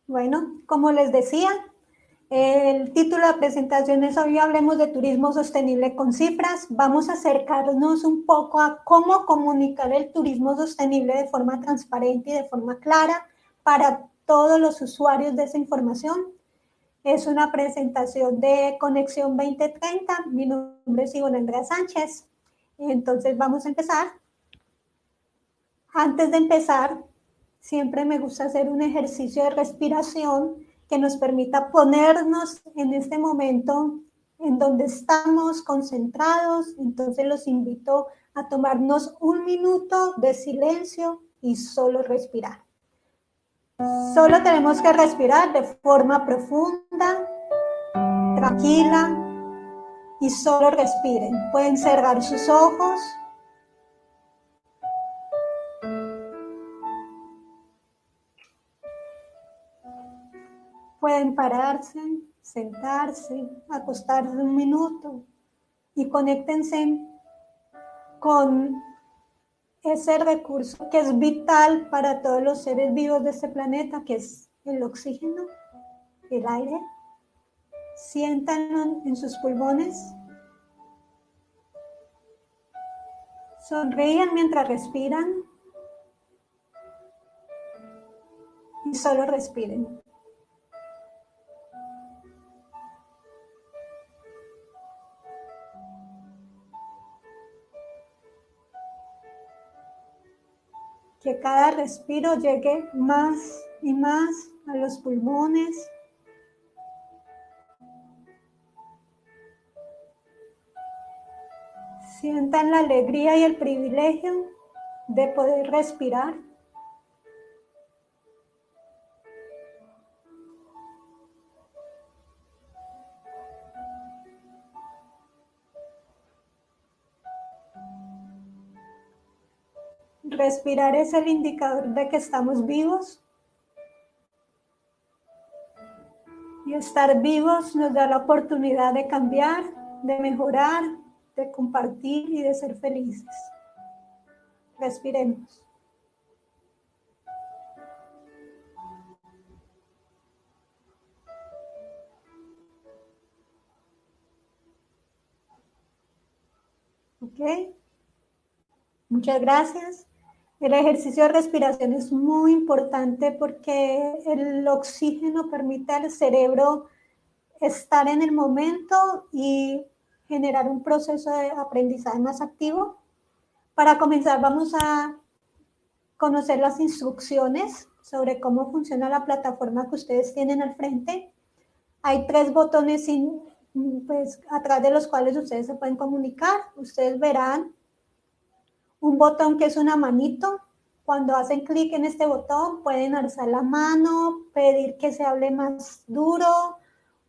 Bueno, como les decía, el título de la presentación es Hoy hablemos de turismo sostenible con cifras. Vamos a acercarnos un poco a cómo comunicar el turismo sostenible de forma transparente y de forma clara para todos los usuarios de esa información. Es una presentación de Conexión 2030. Mi nombre es Ivonne Andrea Sánchez. Entonces vamos a empezar. Antes de empezar, siempre me gusta hacer un ejercicio de respiración que nos permita ponernos en este momento en donde estamos concentrados. Entonces los invito a tomarnos un minuto de silencio y solo respirar. Solo tenemos que respirar de forma profunda, tranquila, y solo respiren. Pueden cerrar sus ojos. Pueden pararse, sentarse, acostarse un minuto y conéctense con ese recurso que es vital para todos los seres vivos de este planeta, que es el oxígeno, el aire. Siéntanlo en sus pulmones. Sonrían mientras respiran y solo respiren. Que cada respiro llegue más y más a los pulmones. Sientan la alegría y el privilegio de poder respirar. Respirar es el indicador de que estamos vivos. Y estar vivos nos da la oportunidad de cambiar, de mejorar, de compartir y de ser felices. Respiremos. ¿Ok? Muchas gracias. El ejercicio de respiración es muy importante porque el oxígeno permite al cerebro estar en el momento y generar un proceso de aprendizaje más activo. Para comenzar, vamos a conocer las instrucciones sobre cómo funciona la plataforma que ustedes tienen al frente. Hay 3 botones pues, a través de los cuales ustedes se pueden comunicar. Ustedes verán un botón que es una manito. Cuando hacen clic en este botón pueden alzar la mano, pedir que se hable más duro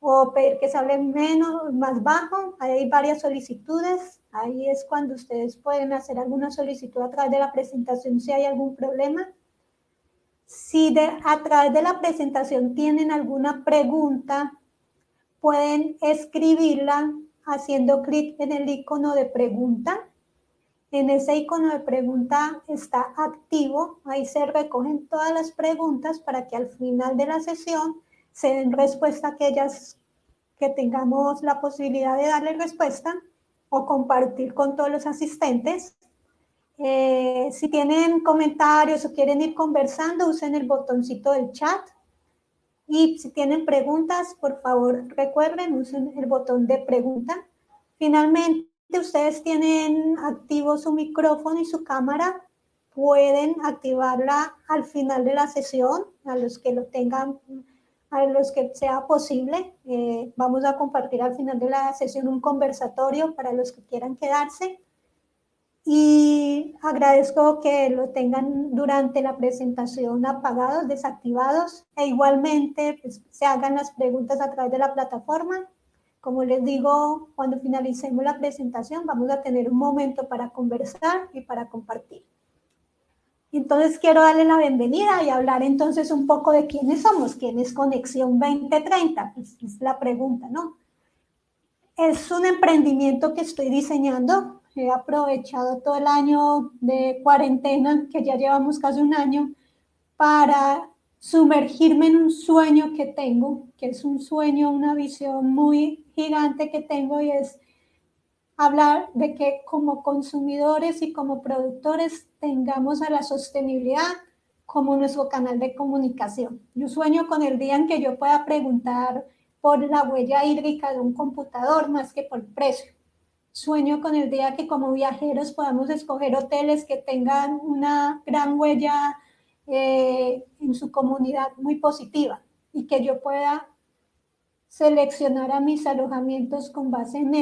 o pedir que se hable menos, más bajo. Ahí hay varias solicitudes. Ahí es cuando ustedes pueden hacer alguna solicitud a través de la presentación si hay algún problema. Si a través de la presentación tienen alguna pregunta, pueden escribirla haciendo clic en el icono de pregunta. En ese icono de pregunta está activo, ahí se recogen todas las preguntas para que al final de la sesión se den respuesta a aquellas que tengamos la posibilidad de darle respuesta o compartir con todos los asistentes. Si tienen comentarios o quieren ir conversando, usen el botoncito del chat. Y si tienen preguntas, por favor, recuerden, usen el botón de pregunta. Finalmente, ustedes tienen activo su micrófono y su cámara. Pueden activarla al final de la sesión, a los que lo tengan, a los que sea posible. Vamos a compartir al final de la sesión un conversatorio para los que quieran quedarse. Y agradezco que lo tengan durante la presentación apagados, desactivados, e igualmente pues, se hagan las preguntas a través de la plataforma. Como les digo, cuando finalicemos la presentación vamos a tener un momento para conversar y para compartir. Entonces quiero darle la bienvenida y hablar entonces un poco de quiénes somos, quién es Conexión 2030, pues es la pregunta, ¿no? Es un emprendimiento que estoy diseñando. He aprovechado todo el año de cuarentena, que ya llevamos casi un año, para sumergirme en un sueño que tengo, que es un sueño, una visión muy gigante que tengo, y es hablar de que como consumidores y como productores tengamos a la sostenibilidad como nuestro canal de comunicación. Yo sueño con el día en que yo pueda preguntar por la huella hídrica de un computador más que por precio. Sueño con el día que como viajeros podamos escoger hoteles que tengan una gran huella en su comunidad muy positiva, y que yo pueda seleccionar a mis alojamientos con base en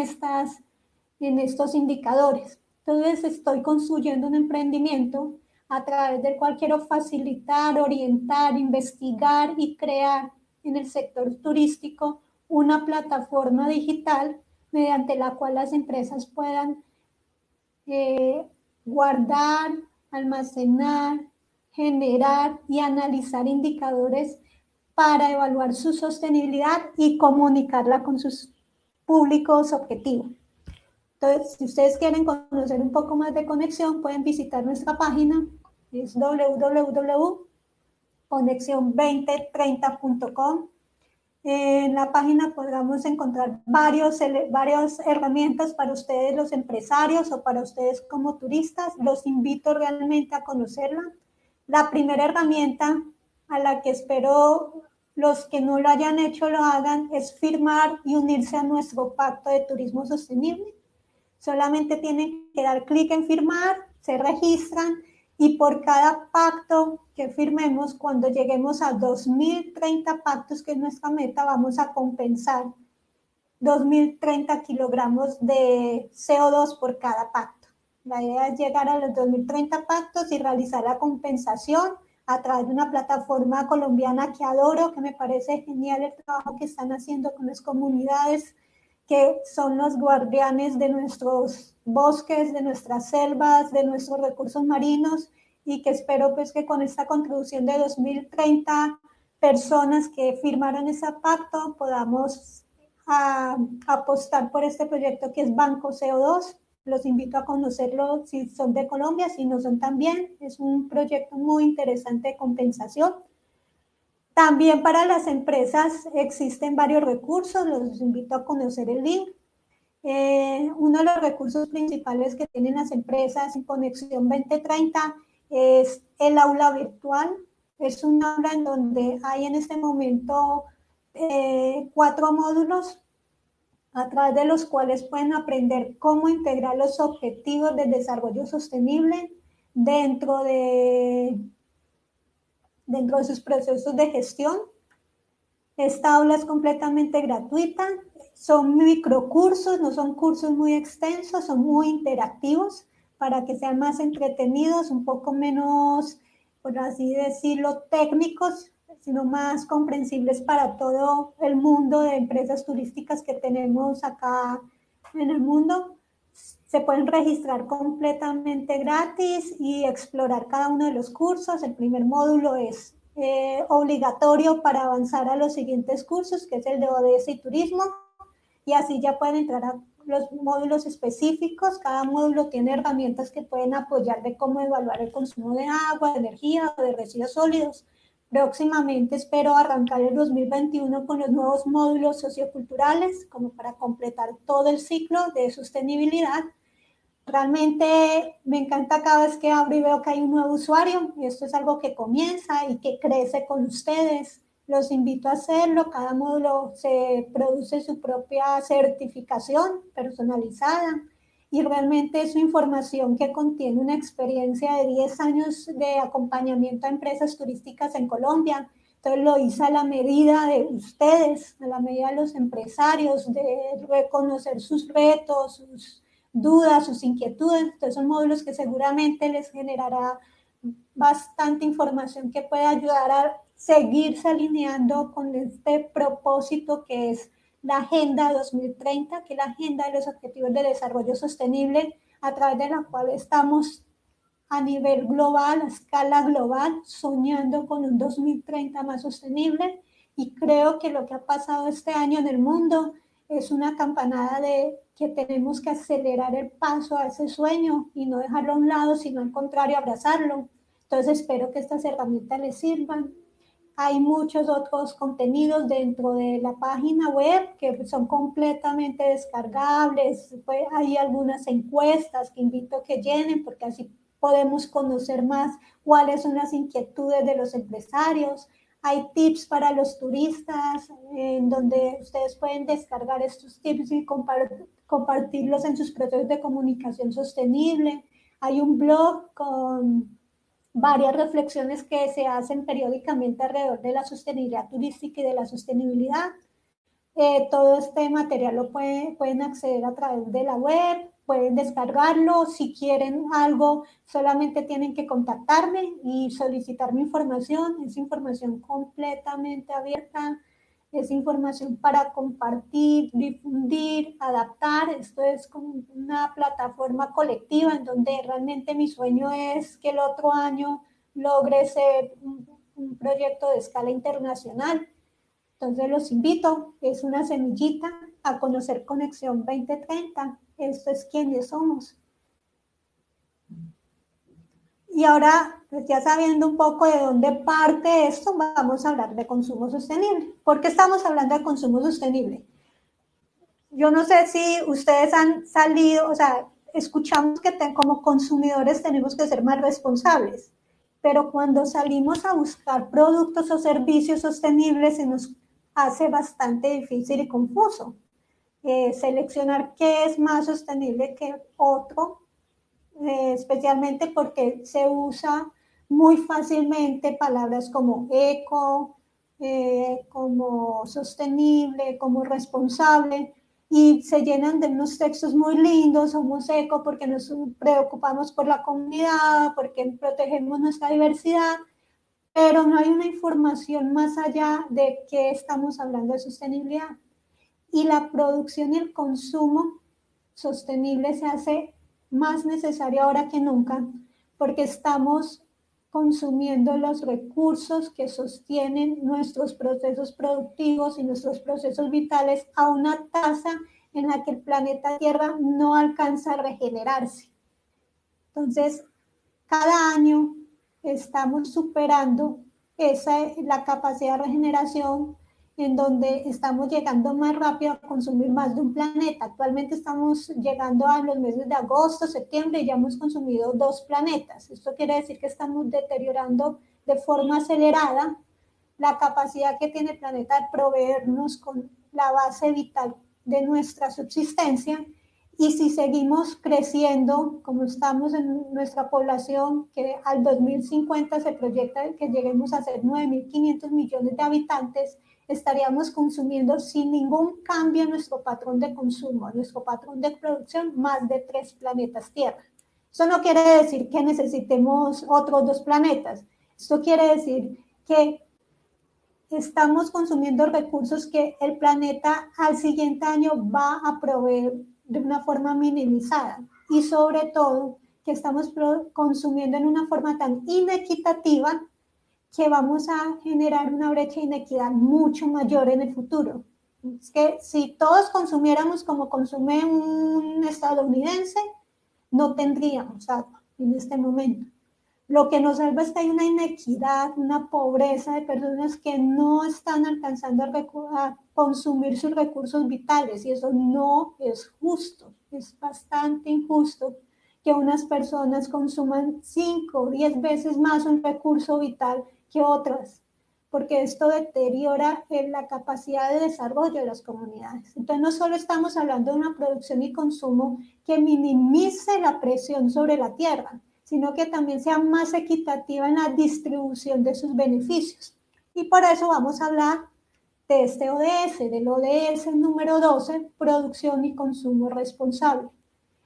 estos indicadores. Entonces estoy construyendo un emprendimiento a través del cual quiero facilitar, orientar, investigar y crear en el sector turístico una plataforma digital mediante la cual las empresas puedan guardar, almacenar, generar y analizar indicadores para evaluar su sostenibilidad y comunicarla con sus públicos objetivos. Entonces, si ustedes quieren conocer un poco más de Conexión, pueden visitar nuestra página, es www.conexion2030.com. En la página podamos encontrar varias herramientas para ustedes los empresarios o para ustedes como turistas. Los invito realmente a conocerla. La primera herramienta a la que espero los que no lo hayan hecho lo hagan es firmar y unirse a nuestro pacto de turismo sostenible. Solamente tienen que dar clic en firmar, se registran, y por cada pacto que firmemos, cuando lleguemos a 2030 pactos, que es nuestra meta, vamos a compensar 2030 kilogramos de CO2 por cada pacto. La idea es llegar a los 2030 pactos y realizar la compensación a través de una plataforma colombiana que adoro, que me parece genial el trabajo que están haciendo con las comunidades que son los guardianes de nuestros bosques, de nuestras selvas, de nuestros recursos marinos, y que espero pues que con esta contribución de 2030 personas que firmaron ese pacto podamos apostar por este proyecto que es Banco CO2. Los invito a conocerlo si son de Colombia, si no son también. Es un proyecto muy interesante de compensación. También para las empresas existen varios recursos, los invito a conocer el link. Uno de los recursos principales que tienen las empresas en Conexión 2030 es el aula virtual. Es un aula en donde hay en este momento 4 módulos a través de los cuales pueden aprender cómo integrar los objetivos del desarrollo sostenible dentro de sus procesos de gestión. Esta aula es completamente gratuita, son microcursos, no son cursos muy extensos, son muy interactivos para que sean más entretenidos, un poco menos, por así decirlo, técnicos, sino más comprensibles para todo el mundo de empresas turísticas que tenemos acá en el mundo. Se pueden registrar completamente gratis y explorar cada uno de los cursos. El primer módulo es obligatorio para avanzar a los siguientes cursos, que es el de ODS y turismo, y así ya pueden entrar a los módulos específicos. Cada módulo tiene herramientas que pueden apoyar de cómo evaluar el consumo de agua, de energía o de residuos sólidos. Próximamente espero arrancar el 2021 con los nuevos módulos socioculturales, como para completar todo el ciclo de sostenibilidad. Realmente me encanta cada vez que abro y veo que hay un nuevo usuario, y esto es algo que comienza y que crece con ustedes. Los invito a hacerlo. Cada módulo se produce su propia certificación personalizada, y realmente es información que contiene una experiencia de 10 años de acompañamiento a empresas turísticas en Colombia. Entonces lo hice a la medida de ustedes, a la medida de los empresarios, de reconocer sus retos, sus dudas, sus inquietudes. Entonces son módulos que seguramente les generará bastante información que puede ayudar a seguirse alineando con este propósito que es la Agenda 2030, que es la Agenda de los Objetivos de Desarrollo Sostenible, a través de la cual estamos a nivel global, a escala global, soñando con un 2030 más sostenible. Y creo que lo que ha pasado este año en el mundo es una campanada de que tenemos que acelerar el paso a ese sueño y no dejarlo a un lado, sino al contrario, abrazarlo. Entonces espero que estas herramientas les sirvan. Hay muchos otros contenidos dentro de la página web que son completamente descargables. Pues hay algunas encuestas que invito a que llenen porque así podemos conocer más cuáles son las inquietudes de los empresarios. Hay tips para los turistas en donde ustedes pueden descargar estos tips y compartirlos en sus procesos de comunicación sostenible. Hay un blog con varias reflexiones que se hacen periódicamente alrededor de la sostenibilidad turística y de la sostenibilidad. Todo este material lo pueden acceder a través de la web, pueden descargarlo. Si quieren algo, solamente tienen que contactarme y solicitar mi información. Es información completamente abierta, es información para compartir, difundir, adaptar. Esto es como una plataforma colectiva en donde realmente mi sueño es que el otro año logre ser un proyecto de escala internacional. Entonces los invito, es una semillita a conocer Conexión 2030. Esto es quiénes somos. Y ahora, pues ya sabiendo un poco de dónde parte esto, vamos a hablar de consumo sostenible. ¿Por qué estamos hablando de consumo sostenible? Yo no sé si ustedes han salido, o sea, escuchamos que como consumidores tenemos que ser más responsables, pero cuando salimos a buscar productos o servicios sostenibles se nos hace bastante difícil y confuso. Seleccionar qué es más sostenible que otro, especialmente porque se usa muy fácilmente palabras como eco, como sostenible, como responsable, y se llenan de unos textos muy lindos, somos eco porque nos preocupamos por la comunidad, porque protegemos nuestra diversidad, pero no hay una información más allá de qué estamos hablando de sostenibilidad. Y la producción y el consumo sostenible se hace más necesario ahora que nunca, porque estamos consumiendo los recursos que sostienen nuestros procesos productivos y nuestros procesos vitales a una tasa en la que el planeta Tierra no alcanza a regenerarse. Entonces, cada año estamos superando la capacidad de regeneración, en donde estamos llegando más rápido a consumir más de un planeta. Actualmente estamos llegando a los meses de agosto, septiembre y ya hemos consumido 2 planetas. Esto quiere decir que estamos deteriorando de forma acelerada la capacidad que tiene el planeta de proveernos con la base vital de nuestra subsistencia. Y si seguimos creciendo, como estamos en nuestra población, que al 2050 se proyecta que lleguemos a ser 9.500 millones de habitantes, estaríamos consumiendo sin ningún cambio en nuestro patrón de consumo, nuestro patrón de producción, más de 3 planetas Tierra. Eso no quiere decir que necesitemos otros 2 planetas. Esto quiere decir que estamos consumiendo recursos que el planeta al siguiente año va a proveer de una forma minimizada, y sobre todo que estamos consumiendo en una forma tan inequitativa que vamos a generar una brecha de inequidad mucho mayor en el futuro. Es que si todos consumiéramos como consume un estadounidense, no tendríamos agua en este momento. Lo que nos salva es que hay una inequidad, una pobreza de personas que no están alcanzando a consumir sus recursos vitales, y eso no es justo. Es bastante injusto que unas personas consuman 5 o 10 veces más un recurso vital que otras, porque esto deteriora la capacidad de desarrollo de las comunidades. Entonces, no solo estamos hablando de una producción y consumo que minimice la presión sobre la tierra, sino que también sea más equitativa en la distribución de sus beneficios. Y por eso vamos a hablar de este ODS, del ODS número 12, producción y consumo responsable.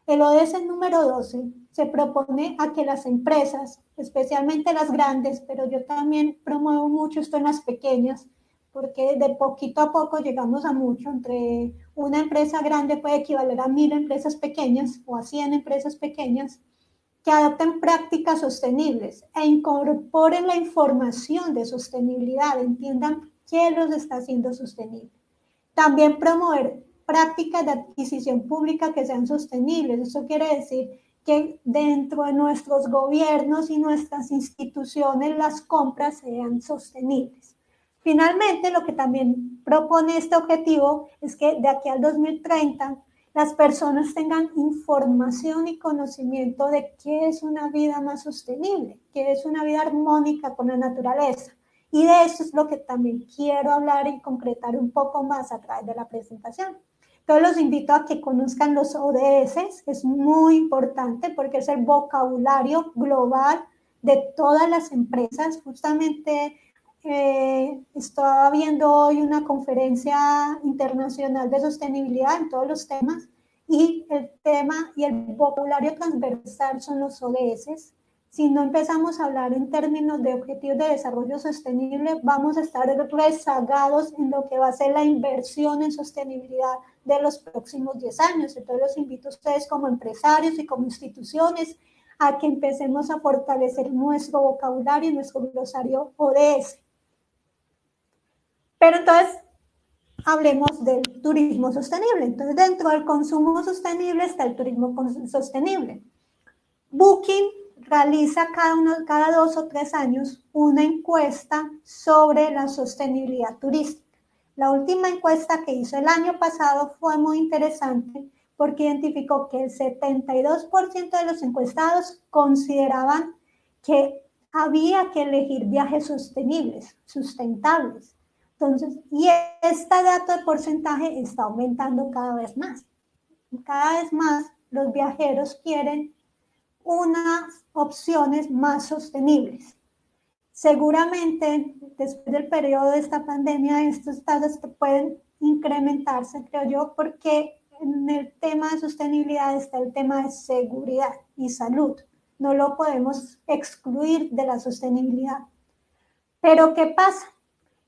El ODS número 12 se propone a que las empresas, especialmente las grandes, pero yo también promuevo mucho esto en las pequeñas, porque de poquito a poco llegamos a mucho. Entre una empresa grande puede equivaler a 1.000 empresas pequeñas o a 100 empresas pequeñas, que adopten prácticas sostenibles e incorporen la información de sostenibilidad, entiendan qué los está haciendo sostenibles. También promover prácticas de adquisición pública que sean sostenibles. Eso quiere decir que dentro de nuestros gobiernos y nuestras instituciones las compras sean sostenibles. Finalmente, lo que también propone este objetivo es que de aquí al 2030 las personas tengan información y conocimiento de qué es una vida más sostenible, qué es una vida armónica con la naturaleza. Y de eso es lo que también quiero hablar y concretar un poco más a través de la presentación. Entonces los invito a que conozcan los ODS, es muy importante porque es el vocabulario global de todas las empresas. Justamente estaba viendo hoy una conferencia internacional de sostenibilidad en todos los temas y el tema y el vocabulario transversal son los ODS. Si no empezamos a hablar en términos de objetivos de desarrollo sostenible, vamos a estar rezagados en lo que va a ser la inversión en sostenibilidad de los próximos 10 años. Entonces los invito a ustedes como empresarios y como instituciones a que empecemos a fortalecer nuestro vocabulario y nuestro glosario ODS. Pero entonces, hablemos del turismo sostenible. Entonces, dentro del consumo sostenible está el turismo sostenible. Booking realiza cada 2 o 3 años una encuesta sobre la sostenibilidad turística. La última encuesta que hizo el año pasado fue muy interesante porque identificó que el 72% de los encuestados consideraban que había que elegir viajes sostenibles, sustentables. Entonces, y este dato de porcentaje está aumentando cada vez más. Cada vez más los viajeros quieren unas opciones más sostenibles. Seguramente, después del periodo de esta pandemia, estos tasas pueden incrementarse, creo yo, porque en el tema de sostenibilidad está el tema de seguridad y salud. No lo podemos excluir de la sostenibilidad. Pero, ¿qué pasa?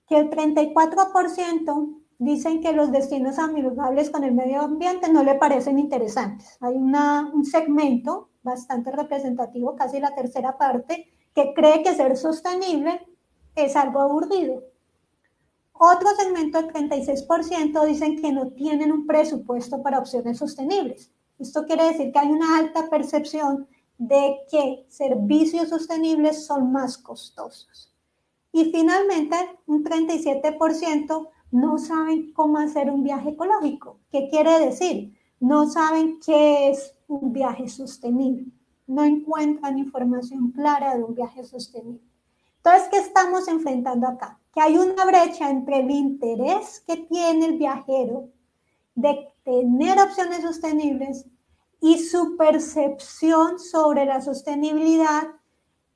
Que el 34% dicen que los destinos amigables con el medio ambiente no le parecen interesantes. Hay un segmento bastante representativo, casi la tercera parte, que cree que ser sostenible es algo aburrido. Otro segmento, el 36%, dicen que no tienen un presupuesto para opciones sostenibles. Esto quiere decir que hay una alta percepción de que servicios sostenibles son más costosos. Y finalmente, un 37% no saben cómo hacer un viaje ecológico. ¿Qué quiere decir? No saben qué es un viaje sostenible. No encuentran información clara de un viaje sostenible. Entonces, ¿qué estamos enfrentando acá? Que hay una brecha entre el interés que tiene el viajero de tener opciones sostenibles y su percepción sobre la sostenibilidad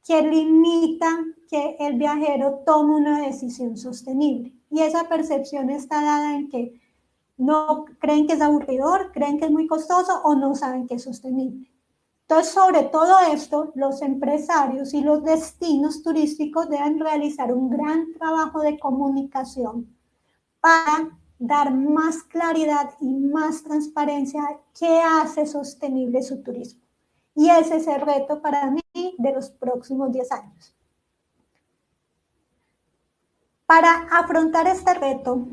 que limita que el viajero tome una decisión sostenible. Y esa percepción está dada en que no creen que es aburridor, creen que es muy costoso o no saben que es sostenible. Entonces, sobre todo esto, los empresarios y los destinos turísticos deben realizar un gran trabajo de comunicación para dar más claridad y más transparencia a qué hace sostenible su turismo. Y ese es el reto para mí de los próximos 10 años. Para afrontar este reto,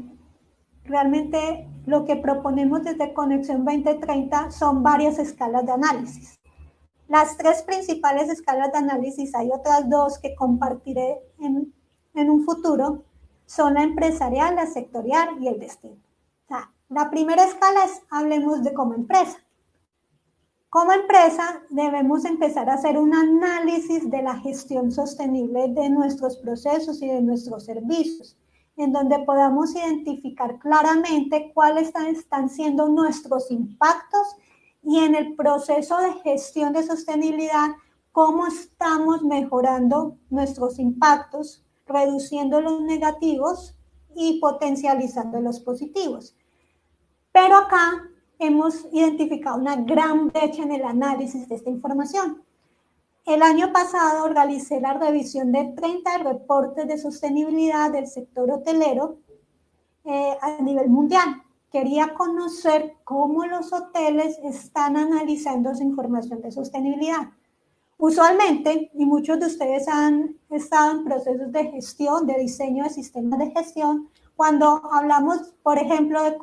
realmente lo que proponemos desde Conexión 2030 son varias escalas de análisis. Las 3 principales escalas de análisis, hay otras 2 que compartiré en un futuro, son la empresarial, la sectorial y el destino. O sea, la primera escala es hablemos de como empresa. Como empresa debemos empezar a hacer un análisis de la gestión sostenible de nuestros procesos y de nuestros servicios, en donde podamos identificar claramente cuáles están siendo nuestros impactos y en el proceso de gestión de sostenibilidad, cómo estamos mejorando nuestros impactos, reduciendo los negativos y potencializando los positivos. Pero acá hemos identificado una gran brecha en el análisis de esta información. El año pasado realicé la revisión de 30 reportes de sostenibilidad del sector hotelero a nivel mundial. Quería conocer cómo los hoteles están analizando esa información de sostenibilidad. Usualmente, y muchos de ustedes han estado en procesos de gestión, de diseño de sistemas de gestión, cuando hablamos, por ejemplo, de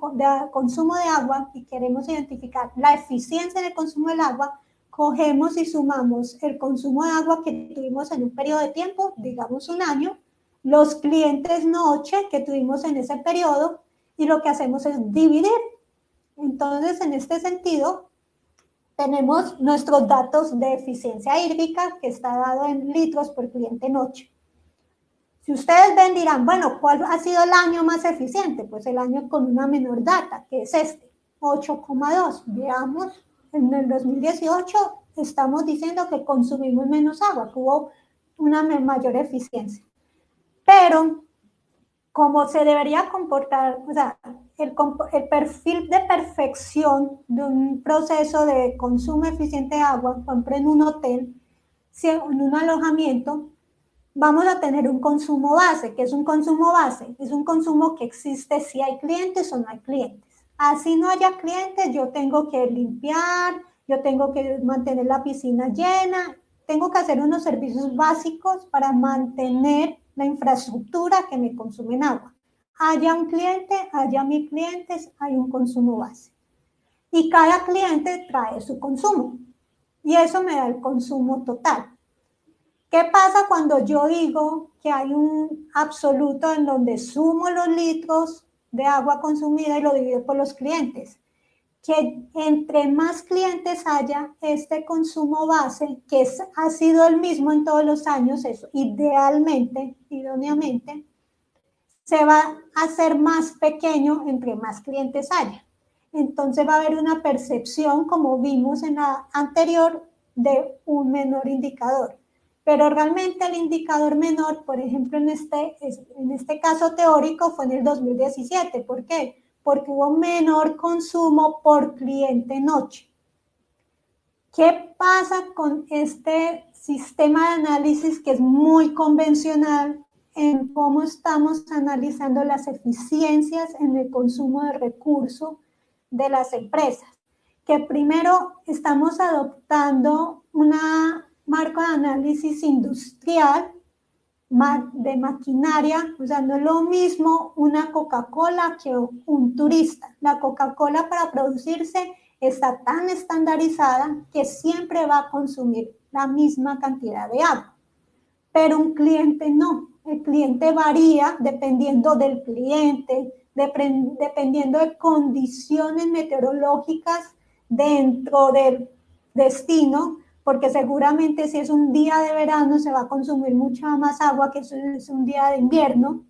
consumo de agua y queremos identificar la eficiencia en el consumo del agua, cogemos y sumamos el consumo de agua que tuvimos en un periodo de tiempo, digamos un año, los clientes noche que tuvimos en ese periodo y lo que hacemos es dividir. Entonces, en este sentido, tenemos nuestros datos de eficiencia hídrica que está dado en litros por cliente noche. Si ustedes ven, dirán, bueno, ¿cuál ha sido el año más eficiente? Pues el año con una menor data, que es este, 8,2. Veamos, en el 2018 estamos diciendo que consumimos menos agua, que hubo una mayor eficiencia. Pero, como se debería comportar, o sea, el perfil de perfección de un proceso de consumo eficiente de agua, por ejemplo, en un hotel, en un alojamiento, vamos a tener un consumo base. ¿Qué es un consumo base? Es un consumo que existe si hay clientes o no hay clientes. Así no haya clientes, yo tengo que limpiar, yo tengo que mantener la piscina llena, tengo que hacer unos servicios básicos para mantener la infraestructura que me consume en agua. Haya un cliente, haya mil clientes, hay un consumo base. Y cada cliente trae su consumo. Y eso me da el consumo total. ¿Qué pasa cuando yo digo que hay un absoluto en donde sumo los litros de agua consumida y lo divido por los clientes? Que entre más clientes haya, este consumo base, que ha sido el mismo en todos los años, eso idealmente, idóneamente, se va a hacer más pequeño entre más clientes haya. Entonces va a haber una percepción, como vimos en la anterior, de un menor indicador. Pero realmente el indicador menor, por ejemplo, en este caso teórico, fue en el 2017. ¿Por qué? Porque hubo menor consumo por cliente noche. ¿Qué pasa con este sistema de análisis que es muy convencional en cómo estamos analizando las eficiencias en el consumo de recursos de las empresas? Que primero estamos adoptando una marco de análisis industrial de maquinaria, o sea, no es lo mismo una Coca-Cola que un turista. La Coca-Cola para producirse está tan estandarizada que siempre va a consumir la misma cantidad de agua, pero un cliente no. El cliente varía dependiendo del cliente, dependiendo de condiciones meteorológicas dentro del destino, porque seguramente si es un día de verano se va a consumir mucha más agua que si es un día de invierno.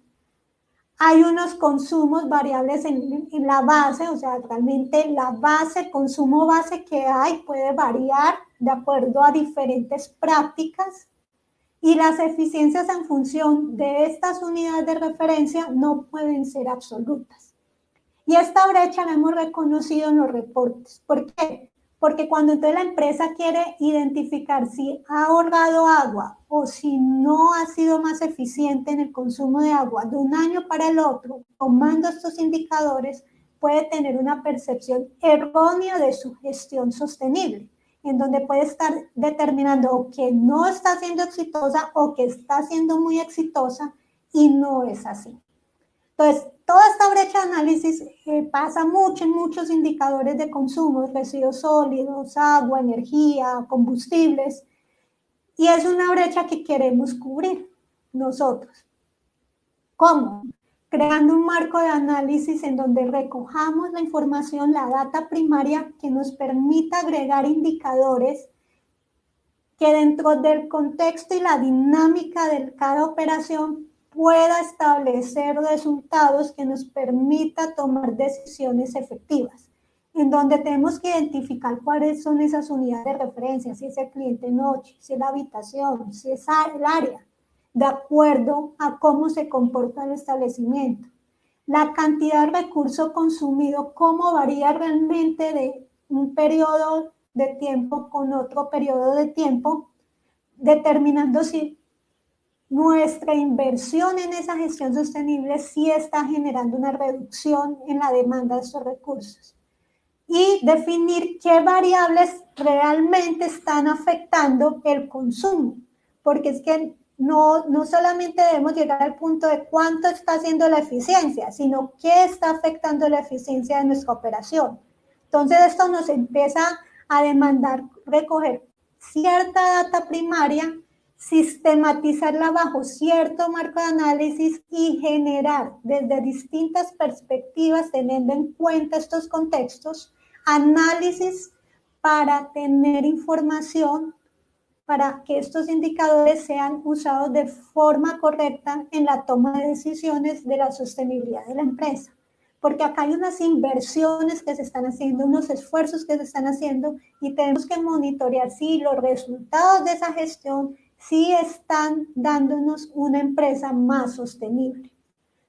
Hay unos consumos variables en la base, o sea, realmente la base, el consumo base que hay puede variar de acuerdo a diferentes prácticas y las eficiencias en función de estas unidades de referencia no pueden ser absolutas. Y esta brecha la hemos reconocido en los reportes. ¿Por qué? Porque cuando entonces la empresa quiere identificar si ha ahorrado agua o si no ha sido más eficiente en el consumo de agua de un año para el otro, tomando estos indicadores, puede tener una percepción errónea de su gestión sostenible, en donde puede estar determinando que no está siendo exitosa o que está siendo muy exitosa y no es así. Entonces, toda esta brecha de análisis pasa mucho en muchos indicadores de consumo, residuos sólidos, agua, energía, combustibles, y es una brecha que queremos cubrir nosotros. ¿Cómo? Creando un marco de análisis en donde recojamos la información, la data primaria, que nos permita agregar indicadores que dentro del contexto y la dinámica de cada operación pueda establecer resultados que nos permita tomar decisiones efectivas, en donde tenemos que identificar cuáles son esas unidades de referencia, si es el cliente noche, si es la habitación, si es el área, de acuerdo a cómo se comporta el establecimiento. La cantidad de recursos consumido, cómo varía realmente de un periodo de tiempo con otro periodo de tiempo, determinando si nuestra inversión en esa gestión sostenible sí está generando una reducción en la demanda de estos recursos. Y definir qué variables realmente están afectando el consumo, porque es que no solamente debemos llegar al punto de cuánto está haciendo la eficiencia, sino qué está afectando la eficiencia de nuestra operación. Entonces esto nos empieza a demandar recoger cierta data primaria, sistematizarla bajo cierto marco de análisis y generar desde distintas perspectivas, teniendo en cuenta estos contextos, análisis para tener información para que estos indicadores sean usados de forma correcta en la toma de decisiones de la sostenibilidad de la empresa. Porque acá hay unas inversiones que se están haciendo, unos esfuerzos que se están haciendo y tenemos que monitorear si los resultados de esa gestión sí están dándonos una empresa más sostenible.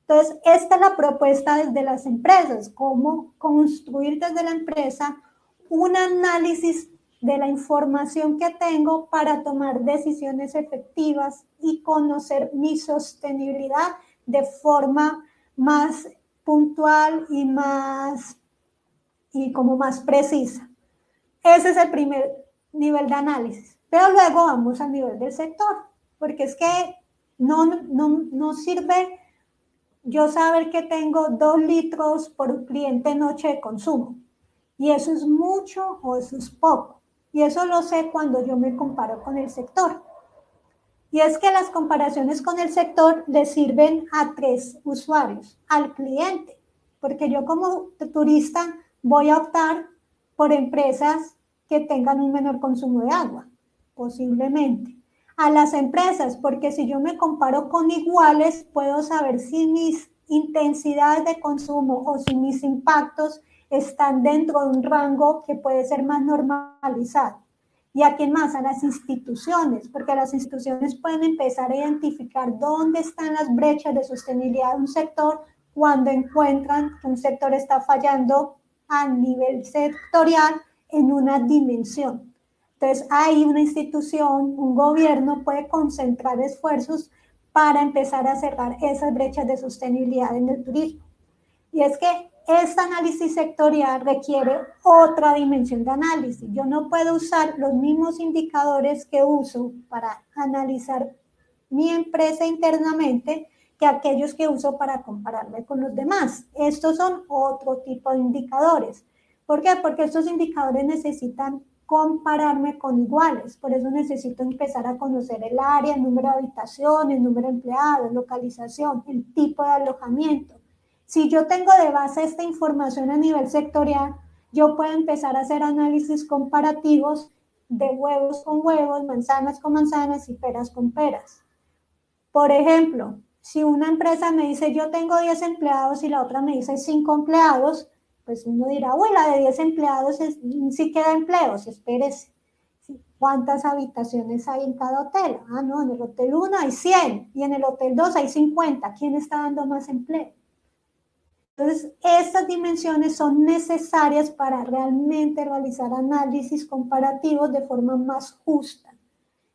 Entonces, esta es la propuesta desde las empresas, cómo construir desde la empresa un análisis de la información que tengo para tomar decisiones efectivas y conocer mi sostenibilidad de forma más puntual y como más precisa. Ese es el primer nivel de análisis. Pero luego vamos al nivel del sector, porque es que no sirve yo saber que tengo 2 litros por cliente noche de consumo. Y eso es mucho o eso es poco. Y eso lo sé cuando yo me comparo con el sector. Y es que las comparaciones con el sector le sirven a 3 usuarios. Al cliente, porque yo como turista voy a optar por empresas que tengan un menor consumo de agua, posiblemente. A las empresas, porque si yo me comparo con iguales, puedo saber si mis intensidades de consumo o si mis impactos están dentro de un rango que puede ser más normalizado. ¿Y a quién más? A las instituciones, porque las instituciones pueden empezar a identificar dónde están las brechas de sostenibilidad de un sector cuando encuentran que un sector está fallando a nivel sectorial en una dimensión. Entonces, hay una institución, un gobierno puede concentrar esfuerzos para empezar a cerrar esas brechas de sostenibilidad en el turismo. Y es que este análisis sectorial requiere otra dimensión de análisis. Yo no puedo usar los mismos indicadores que uso para analizar mi empresa internamente que aquellos que uso para compararme con los demás. Estos son otro tipo de indicadores. ¿Por qué? Porque estos indicadores necesitan compararme con iguales. Por eso necesito empezar a conocer el área, el número de habitaciones, el número de empleados, localización, el tipo de alojamiento. Si yo tengo de base esta información a nivel sectorial, yo puedo empezar a hacer análisis comparativos de huevos con huevos, manzanas con manzanas y peras con peras. Por ejemplo, si una empresa me dice yo tengo 10 empleados y la otra me dice 5 empleados, pues uno dirá, uy, la de 10 empleados sí queda empleos, espérese. ¿Cuántas habitaciones hay en cada hotel? Ah, no, en el hotel 1 hay 100 y en el hotel 2 hay 50. ¿Quién está dando más empleo? Entonces, estas dimensiones son necesarias para realmente realizar análisis comparativos de forma más justa.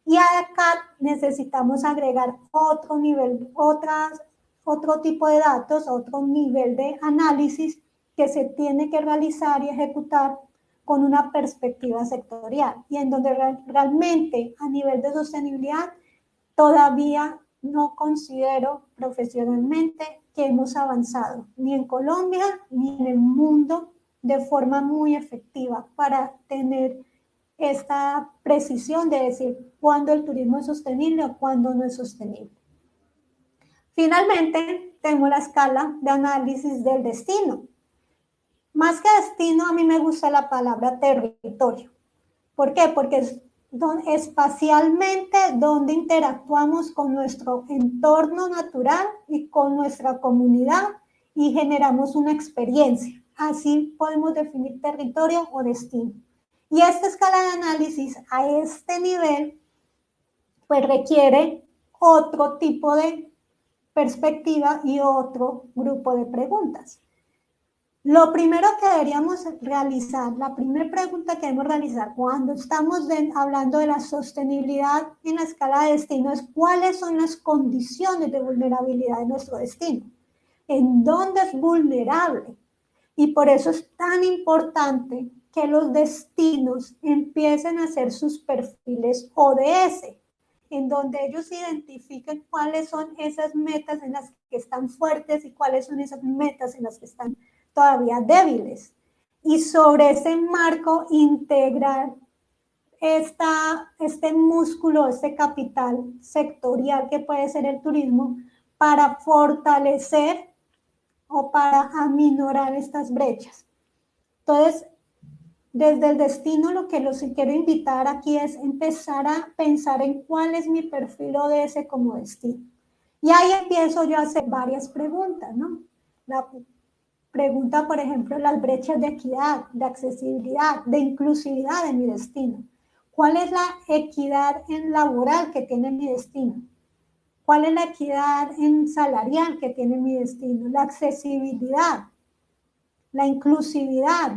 Y acá necesitamos agregar otro nivel, otro tipo de datos, otro nivel de análisis que se tiene que realizar y ejecutar con una perspectiva sectorial y en donde realmente a nivel de sostenibilidad todavía no considero profesionalmente que hemos avanzado ni en Colombia ni en el mundo de forma muy efectiva para tener esta precisión de decir cuándo el turismo es sostenible o cuándo no es sostenible. Finalmente, tenemos la escala de análisis del destino. Más que destino, a mí me gusta la palabra territorio. ¿Por qué? Porque es espacialmente donde interactuamos con nuestro entorno natural y con nuestra comunidad y generamos una experiencia. Así podemos definir territorio o destino. Y esta escala de análisis a este nivel pues requiere otro tipo de perspectiva y otro grupo de preguntas. Lo primero que deberíamos realizar, la primera pregunta que debemos realizar cuando estamos hablando de la sostenibilidad en la escala de destino es cuáles son las condiciones de vulnerabilidad de nuestro destino, en dónde es vulnerable. Y por eso es tan importante que los destinos empiecen a hacer sus perfiles ODS, en donde ellos identifiquen cuáles son esas metas en las que están fuertes y cuáles son esas metas en las que están todavía débiles. Y sobre ese marco integrar este músculo, este capital sectorial que puede ser el turismo para fortalecer o para aminorar estas brechas. Entonces, desde el destino, lo que los quiero invitar aquí es empezar a pensar en cuál es mi perfil ODS como destino. Y ahí empiezo yo a hacer varias preguntas, ¿no? La pregunta, por ejemplo, las brechas de equidad, de accesibilidad, de inclusividad de mi destino. ¿Cuál es la equidad en laboral que tiene mi destino? ¿Cuál es la equidad en salarial que tiene mi destino? La accesibilidad, la inclusividad.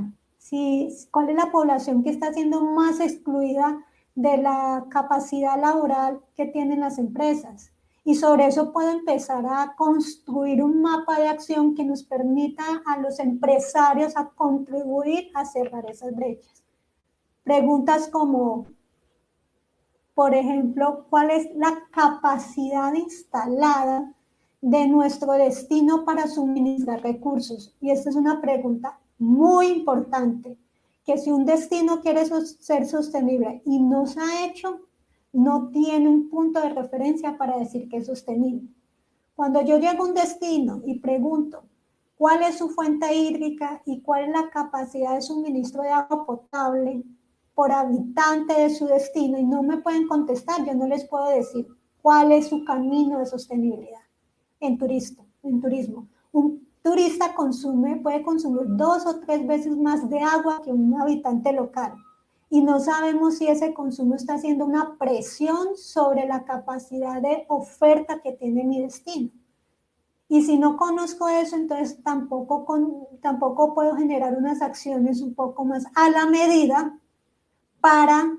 ¿Cuál es la población que está siendo más excluida de la capacidad laboral que tienen las empresas? Y sobre eso puedo empezar a construir un mapa de acción que nos permita a los empresarios a contribuir a cerrar esas brechas. Preguntas como, por ejemplo, ¿cuál es la capacidad instalada de nuestro destino para suministrar recursos? Y esta es una pregunta muy importante, que si un destino quiere ser sostenible y no se ha hecho, no tiene un punto de referencia para decir que es sostenible. Cuando yo llego a un destino y pregunto cuál es su fuente hídrica y cuál es la capacidad de suministro de agua potable por habitante de su destino y no me pueden contestar, yo no les puedo decir cuál es su camino de sostenibilidad en turismo. Un turista puede consumir 2 o 3 veces más de agua que un habitante local. Y no sabemos si ese consumo está haciendo una presión sobre la capacidad de oferta que tiene mi destino. Y si no conozco eso, entonces tampoco puedo generar unas acciones un poco más a la medida para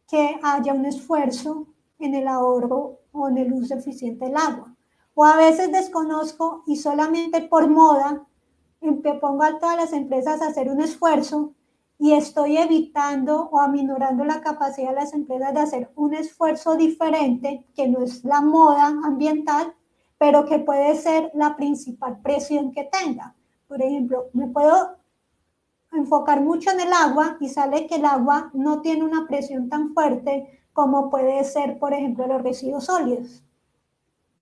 que haya un esfuerzo en el ahorro o en el uso eficiente del agua. O a veces desconozco y solamente por moda pongo a todas las empresas a hacer un esfuerzo y estoy evitando o aminorando la capacidad de las empresas de hacer un esfuerzo diferente, que no es la moda ambiental, pero que puede ser la principal presión que tenga. Por ejemplo, me puedo enfocar mucho en el agua y sale que el agua no tiene una presión tan fuerte como puede ser, por ejemplo, los residuos sólidos.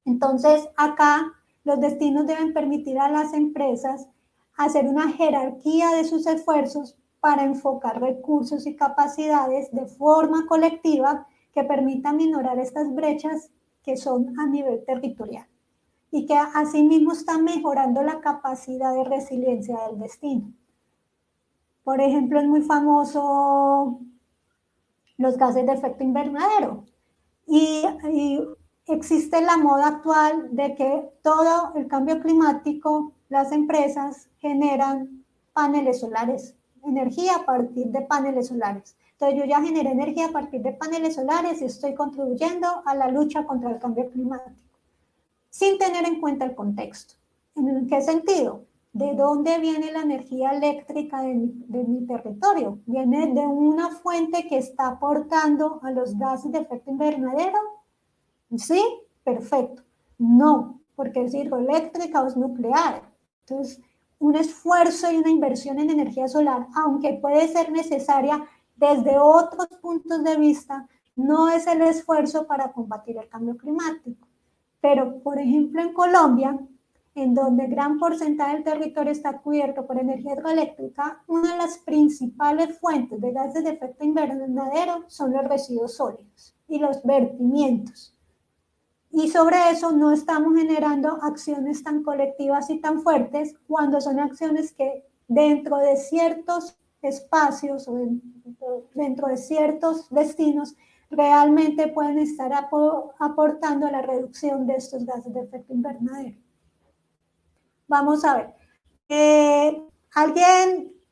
Entonces, acá los destinos deben permitir a las empresas hacer una jerarquía de sus esfuerzos para enfocar recursos y capacidades de forma colectiva que permita minorar estas brechas que son a nivel territorial y que asimismo están mejorando la capacidad de resiliencia del destino. Por ejemplo, es muy famoso los gases de efecto invernadero y existe la moda actual de que todo el cambio climático, las empresas generan paneles solares, energía a partir de paneles solares. Entonces yo ya generé energía a partir de paneles solares y estoy contribuyendo a la lucha contra el cambio climático, sin tener en cuenta el contexto. ¿En qué sentido? ¿De dónde viene la energía eléctrica de mi territorio? ¿Viene de una fuente que está aportando a los gases de efecto invernadero? ¿Sí? Perfecto. No, porque es hidroeléctrica o es nuclear. Entonces, un esfuerzo y una inversión en energía solar, aunque puede ser necesaria desde otros puntos de vista, no es el esfuerzo para combatir el cambio climático. Pero, por ejemplo, en Colombia, en donde gran porcentaje del territorio está cubierto por energía hidroeléctrica, una de las principales fuentes de gases de efecto invernadero son los residuos sólidos y los vertimientos. Y sobre eso no estamos generando acciones tan colectivas y tan fuertes cuando son acciones que dentro de ciertos espacios o dentro de ciertos destinos realmente pueden estar aportando a la reducción de estos gases de efecto invernadero. Vamos a ver.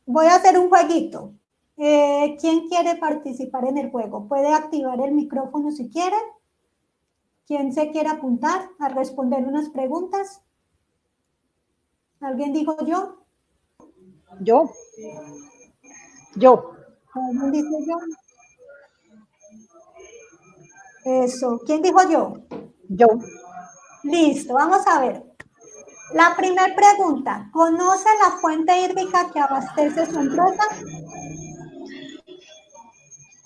Voy a hacer un jueguito. ¿Quién quiere participar en el juego? Puede activar el micrófono si quiere. ¿Quién se quiere apuntar a responder unas preguntas? ¿Alguien dijo yo? Yo. ¿Alguien dijo yo? Eso. ¿Quién dijo yo? Yo. Listo, vamos a ver. La primera pregunta. ¿Conoce la fuente hídrica que abastece su empresa?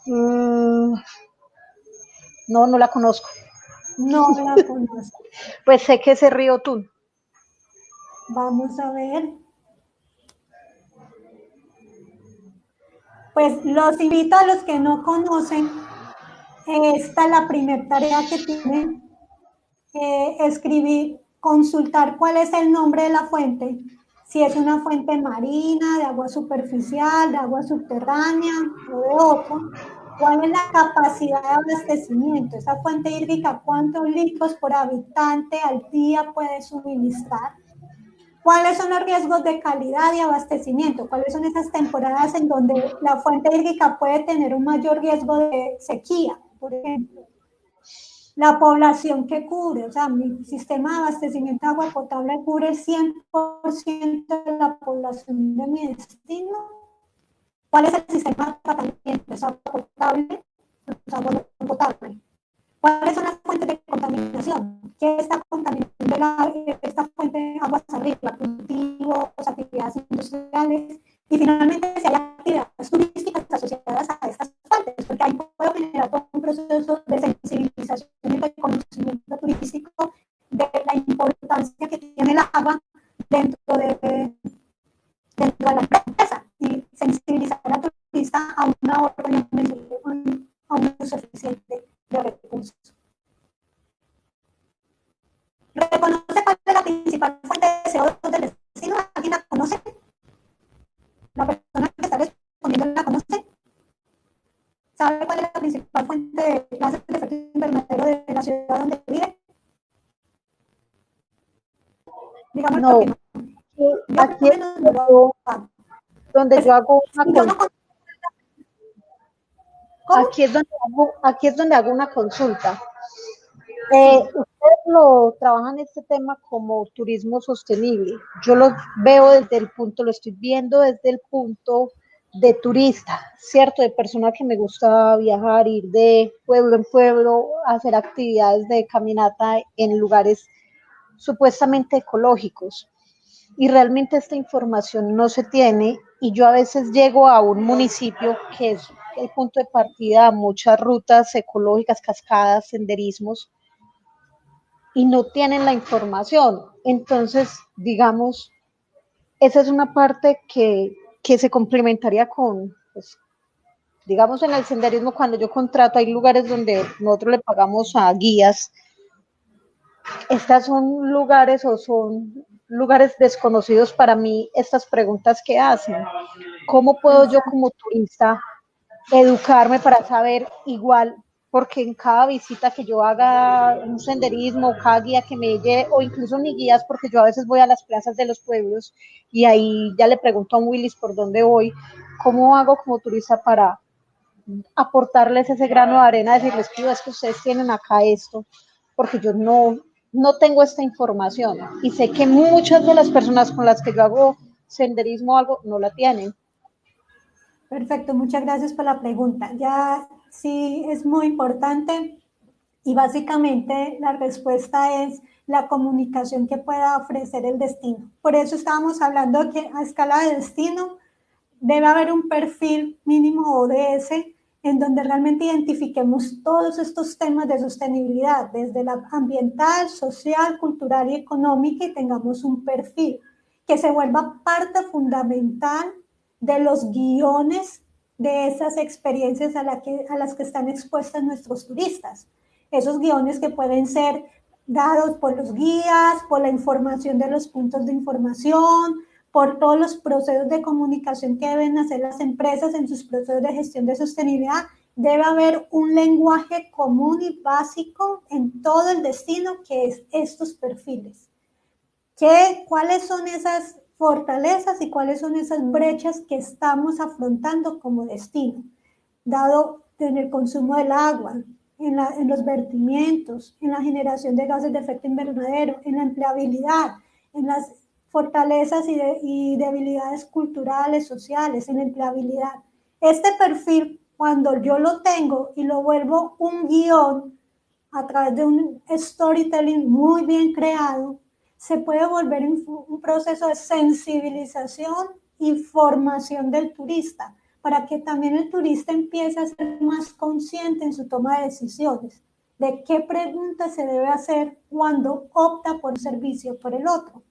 Mm, no, no la conozco. No la conozco. Pues sé que es el río Tun. Vamos a ver. Pues los invito a los que no conocen. Esta es la primera tarea que tienen. Escribir, consultar cuál es el nombre de la fuente. Si es una fuente marina, de agua superficial, de agua subterránea o de otra. ¿Cuál es la capacidad de abastecimiento? Esa fuente hídrica, ¿cuántos litros por habitante al día puede suministrar? ¿Cuáles son los riesgos de calidad y abastecimiento? ¿Cuáles son esas temporadas en donde la fuente hídrica puede tener un mayor riesgo de sequía, por ejemplo? La población que cubre, o sea, mi sistema de abastecimiento de agua potable cubre el 100% de la población de mi destino. ¿Cuál es el sistema de tratamiento? ¿Es agua potable? ¿Es agua no potable? ¿Cuáles son las fuentes de contaminación? ¿Qué está contaminando esta fuente de aguas arriba? Cultivos, actividades industriales. Y finalmente, si hay actividades turísticas asociadas a estas fuentes, porque ahí puedo generar todo un proceso de sensibilización y de conocimiento turístico de la importancia que tiene el agua dentro de la empresa y sensibilizar al turista a un ahorro y a un uso eficiente de recursos. ¿Reconoce cuál es la principal fuente de CO2 del destino? ¿Alguien la conoce? ¿La persona que está respondiendo la conoce? ¿Sabe cuál es la principal fuente de gases de efecto invernadero de la ciudad donde vive? Digamos No, que no. Yo por aquí lo es menos no lo hago. donde Pues, yo hago una si yo no consulta. conozco, ¿cómo? Aquí es donde hago una consulta. Ustedes lo trabajan este tema como turismo sostenible. Yo lo veo desde el punto, lo estoy viendo desde el punto de turista, ¿cierto? De persona que me gusta viajar, ir de pueblo en pueblo, hacer actividades de caminata en lugares supuestamente ecológicos. Y realmente esta información no se tiene y yo a veces llego a un municipio que es el punto de partida a muchas rutas ecológicas, cascadas, senderismos, y no tienen la información. Entonces, digamos, esa es una parte que se complementaría con, pues, digamos, en el senderismo, cuando yo contrato, hay lugares donde nosotros le pagamos a guías. Estas son lugares o son lugares desconocidos para mí, estas preguntas que hacen. ¿Cómo puedo yo como turista educarme para saber igual? Porque en cada visita que yo haga un senderismo, cada guía que me lleve, o incluso ni guías, porque yo a veces voy a las plazas de los pueblos y ahí ya le pregunto a un Willis por dónde voy, ¿cómo hago como turista para aportarles ese grano de arena, decirles que es que ustedes tienen acá esto, porque yo no tengo esta información y sé que muchas de las personas con las que yo hago senderismo o algo no la tienen. Perfecto, muchas gracias por la pregunta. Ya sí es muy importante y básicamente la respuesta es la comunicación que pueda ofrecer el destino. Por eso estábamos hablando que a escala de destino debe haber un perfil mínimo ODS en donde realmente identifiquemos todos estos temas de sostenibilidad, desde la ambiental, social, cultural y económica, y tengamos un perfil que se vuelva parte fundamental de los guiones de esas experiencias a las que están expuestas nuestros turistas. Esos guiones que pueden ser dados por los guías, por la información de los puntos de información, por todos los procesos de comunicación que deben hacer las empresas en sus procesos de gestión de sostenibilidad. Debe haber un lenguaje común y básico en todo el destino que es estos perfiles. ¿Cuáles son esas fortalezas y cuáles son esas brechas que estamos afrontando como destino? Dado en el consumo del agua, en los vertimientos, en la generación de gases de efecto invernadero, en la empleabilidad, en las fortalezas y debilidades culturales, sociales, en la empleabilidad. Este perfil, cuando yo lo tengo y lo vuelvo un guión a través de un storytelling muy bien creado, se puede volver un proceso de sensibilización y formación del turista para que también el turista empiece a ser más consciente en su toma de decisiones, de qué preguntas se debe hacer cuando opta por un servicio o por el otro.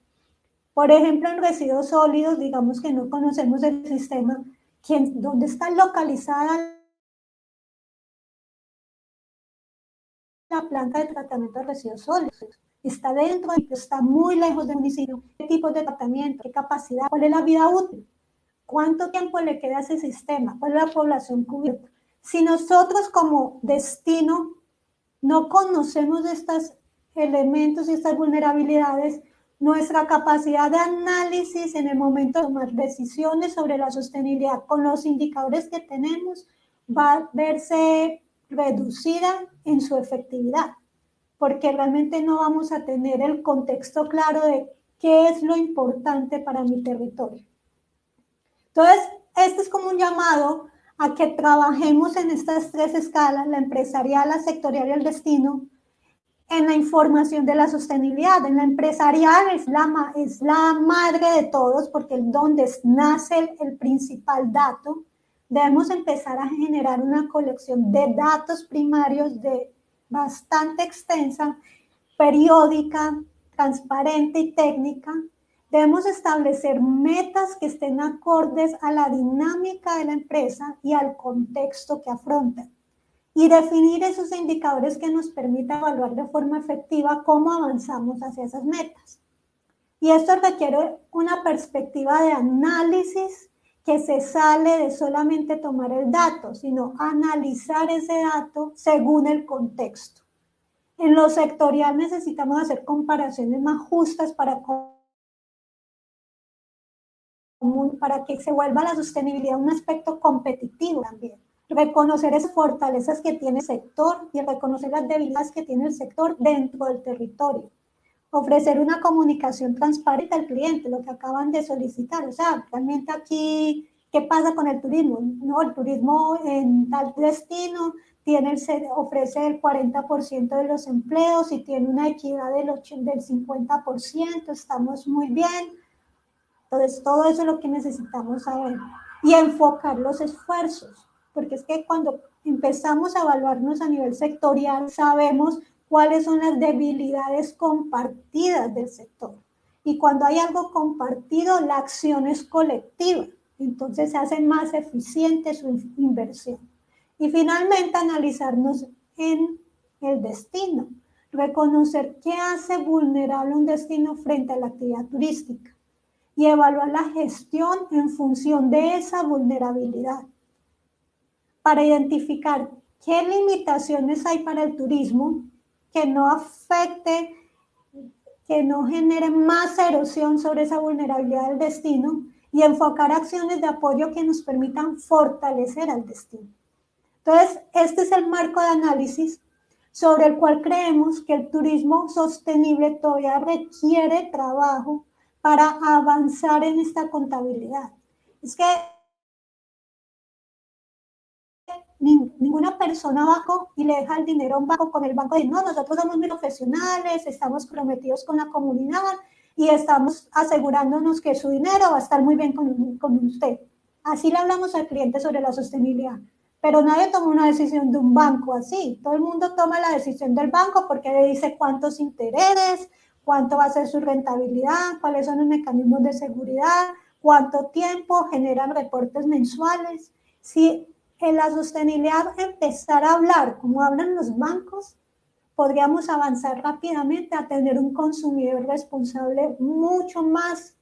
Por ejemplo, en residuos sólidos, digamos que no conocemos el sistema, dónde está localizada la planta de tratamiento de residuos sólidos. Está dentro, está muy lejos del municipio. ¿Qué tipo de tratamiento? ¿Qué capacidad? ¿Cuál es la vida útil? ¿Cuánto tiempo le queda a ese sistema? ¿Cuál es la población cubierta? Si nosotros como destino no conocemos estos elementos y estas vulnerabilidades, nuestra capacidad de análisis en el momento de tomar decisiones sobre la sostenibilidad con los indicadores que tenemos va a verse reducida en su efectividad, porque realmente no vamos a tener el contexto claro de qué es lo importante para mi territorio. Entonces, este es como un llamado a que trabajemos en estas tres escalas, la empresarial, la sectorial y el destino, en la información de la sostenibilidad. En la empresarial es la madre de todos, porque es donde nace el principal dato. Debemos empezar a generar una colección de datos primarios bastante extensa, periódica, transparente y técnica. Debemos establecer metas que estén acordes a la dinámica de la empresa y al contexto que afronta. Y definir esos indicadores que nos permitan evaluar de forma efectiva cómo avanzamos hacia esas metas. Y esto requiere una perspectiva de análisis que se sale de solamente tomar el dato, sino analizar ese dato según el contexto. En lo sectorial necesitamos hacer comparaciones más justas para que se vuelva la sostenibilidad un aspecto competitivo también. Reconocer esas fortalezas que tiene el sector y reconocer las debilidades que tiene el sector dentro del territorio. Ofrecer una comunicación transparente al cliente, lo que acaban de solicitar. O sea, realmente aquí, ¿qué pasa con el turismo? No, el turismo en tal destino ofrece el 40% de los empleos y tiene una equidad del 50%, estamos muy bien. Entonces, todo eso es lo que necesitamos saber y enfocar los esfuerzos, porque es que cuando empezamos a evaluarnos a nivel sectorial, sabemos cuáles son las debilidades compartidas del sector. Y cuando hay algo compartido, la acción es colectiva, entonces se hace más eficiente su inversión. Y finalmente, analizarnos en el destino, reconocer qué hace vulnerable un destino frente a la actividad turística y evaluar la gestión en función de esa vulnerabilidad para identificar qué limitaciones hay para el turismo que no afecte, que no genere más erosión sobre esa vulnerabilidad del destino y enfocar acciones de apoyo que nos permitan fortalecer al destino. Entonces, este es el marco de análisis sobre el cual creemos que el turismo sostenible todavía requiere trabajo para avanzar en esta contabilidad. Es que ninguna persona va y le deja el dinero a un banco con el banco de no, nosotros somos muy profesionales, estamos comprometidos con la comunidad y estamos asegurándonos que su dinero va a estar muy bien con usted. Así le hablamos al cliente sobre la sostenibilidad. Pero nadie toma una decisión de un banco así. Todo el mundo toma la decisión del banco porque le dice cuántos intereses, cuánto va a ser su rentabilidad, cuáles son los mecanismos de seguridad, cuánto tiempo, generan reportes mensuales. Si en la sostenibilidad empezar a hablar como hablan los bancos, podríamos avanzar rápidamente a tener un consumidor responsable mucho más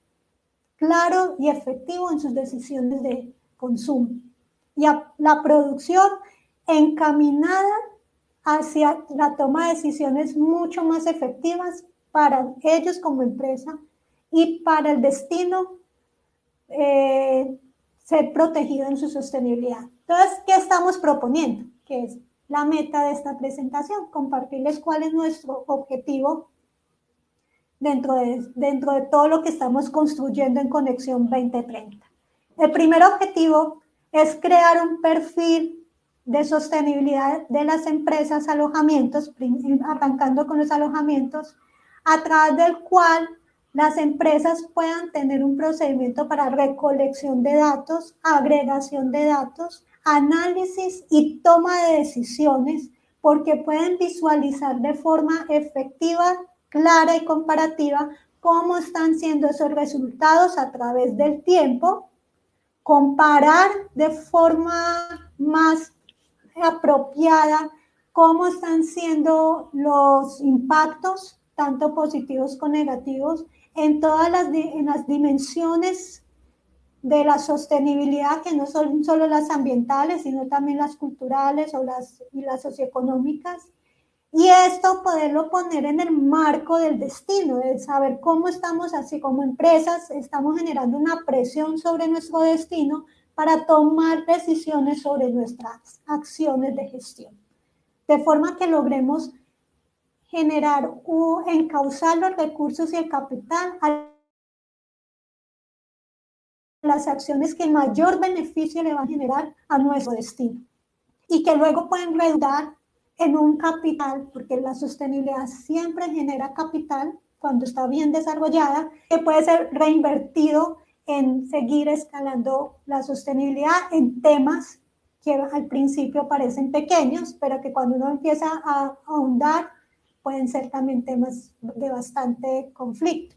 claro y efectivo en sus decisiones de consumo. Y a la producción encaminada hacia la toma de decisiones mucho más efectivas para ellos como empresa y para el destino ser protegido en su sostenibilidad. Entonces, ¿qué estamos proponiendo? Que es la meta de esta presentación, compartirles cuál es nuestro objetivo dentro de todo lo que estamos construyendo en Conexión 2030. El primer objetivo es crear un perfil de sostenibilidad de las empresas alojamientos, arrancando con los alojamientos, a través del cual las empresas puedan tener un procedimiento para recolección de datos, agregación de datos, análisis y toma de decisiones, porque pueden visualizar de forma efectiva, clara y comparativa cómo están siendo esos resultados a través del tiempo, comparar de forma más apropiada cómo están siendo los impactos, tanto positivos como negativos, en todas las dimensiones de la sostenibilidad, que no son solo las ambientales, sino también las culturales y las socioeconómicas. Y esto poderlo poner en el marco del destino, de saber cómo estamos, así como empresas, estamos generando una presión sobre nuestro destino para tomar decisiones sobre nuestras acciones de gestión. De forma que logremos generar o encauzar los recursos y el capital a las acciones que mayor beneficio le van a generar a nuestro destino. Y que luego pueden redundar en un capital, porque la sostenibilidad siempre genera capital cuando está bien desarrollada, que puede ser reinvertido en seguir escalando la sostenibilidad en temas que al principio parecen pequeños, pero que cuando uno empieza a ahondar pueden ser también temas de bastante conflicto.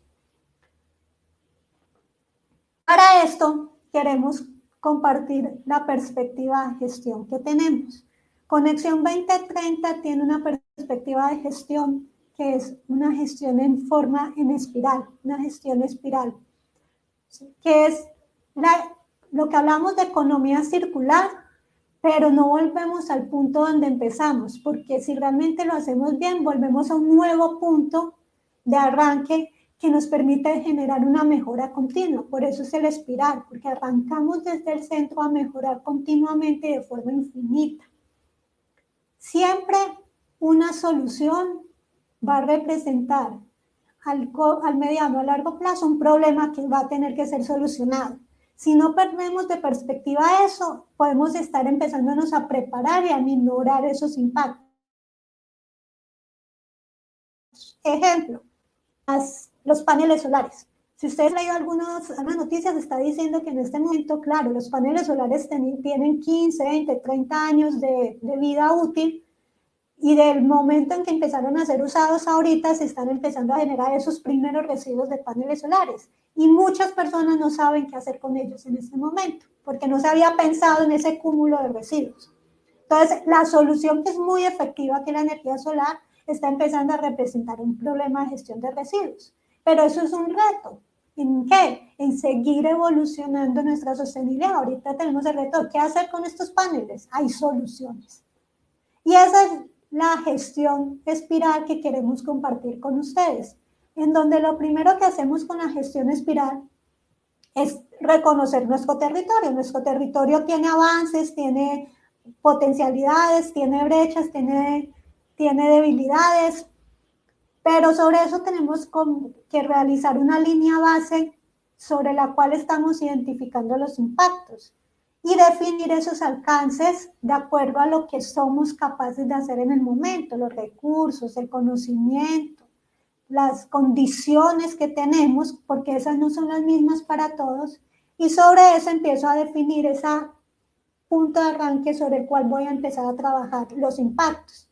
Para esto queremos compartir la perspectiva de gestión que tenemos. Conexión 2030 tiene una perspectiva de gestión que es una gestión en espiral, una gestión espiral, que es lo que hablamos de economía circular, pero no volvemos al punto donde empezamos, porque si realmente lo hacemos bien, volvemos a un nuevo punto de arranque que nos permite generar una mejora continua. Por eso es el espiral, porque arrancamos desde el centro a mejorar continuamente de forma infinita. Siempre una solución va a representar al mediano, a largo plazo, un problema que va a tener que ser solucionado. Si no perdemos de perspectiva eso, podemos estar empezándonos a preparar y a minorar esos impactos. Ejemplo, los paneles solares. Si ustedes leído algunas noticias, está diciendo que en este momento, claro, los paneles solares tienen 15, 20, 30 años de vida útil, y del momento en que empezaron a ser usados ahorita se están empezando a generar esos primeros residuos de paneles solares. Y muchas personas no saben qué hacer con ellos en este momento, porque no se había pensado en ese cúmulo de residuos. Entonces, la solución que es muy efectiva, que la energía solar, está empezando a representar un problema de gestión de residuos. Pero eso es un reto. ¿En qué? En seguir evolucionando nuestra sostenibilidad. Ahorita tenemos el reto de qué hacer con estos paneles. Hay soluciones. Y esa es la gestión espiral que queremos compartir con ustedes, en donde lo primero que hacemos con la gestión espiral es reconocer nuestro territorio. Nuestro territorio tiene avances, tiene potencialidades, tiene brechas, tiene debilidades, pero sobre eso tenemos que realizar una línea base sobre la cual estamos identificando los impactos y definir esos alcances de acuerdo a lo que somos capaces de hacer en el momento, los recursos, el conocimiento, las condiciones que tenemos, porque esas no son las mismas para todos, y sobre eso empiezo a definir ese punto de arranque sobre el cual voy a empezar a trabajar los impactos.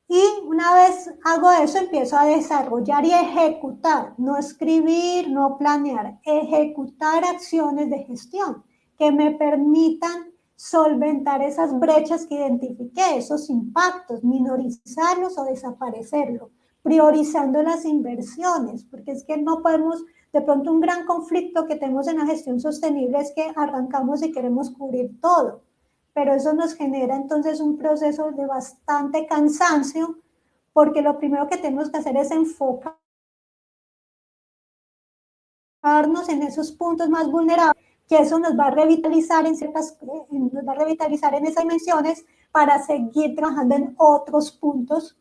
Y una vez hago eso, empiezo a desarrollar y ejecutar, no escribir, no planear, ejecutar acciones de gestión que me permitan solventar esas brechas que identifiqué, esos impactos, minorizarlos o desaparecerlos, priorizando las inversiones, porque es que no podemos, de pronto un gran conflicto que tenemos en la gestión sostenible es que arrancamos y queremos cubrir todo, pero eso nos genera entonces un proceso de bastante cansancio, porque lo primero que tenemos que hacer es enfocarnos en esos puntos más vulnerables, que eso nos va a revitalizar en esas dimensiones para seguir trabajando en otros puntos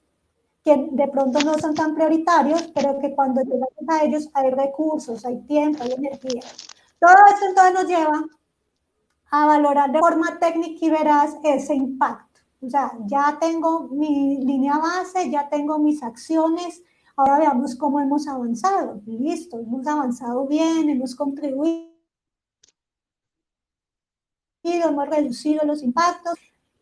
que de pronto no son tan prioritarios, pero que cuando llegamos a ellos hay recursos, hay tiempo, hay energía. Todo eso entonces nos lleva a valorar de forma técnica y veraz ese impacto. O sea, ya tengo mi línea base, ya tengo mis acciones, Ahora veamos cómo hemos avanzado. Listo, hemos avanzado bien, hemos contribuido, hemos reducido los impactos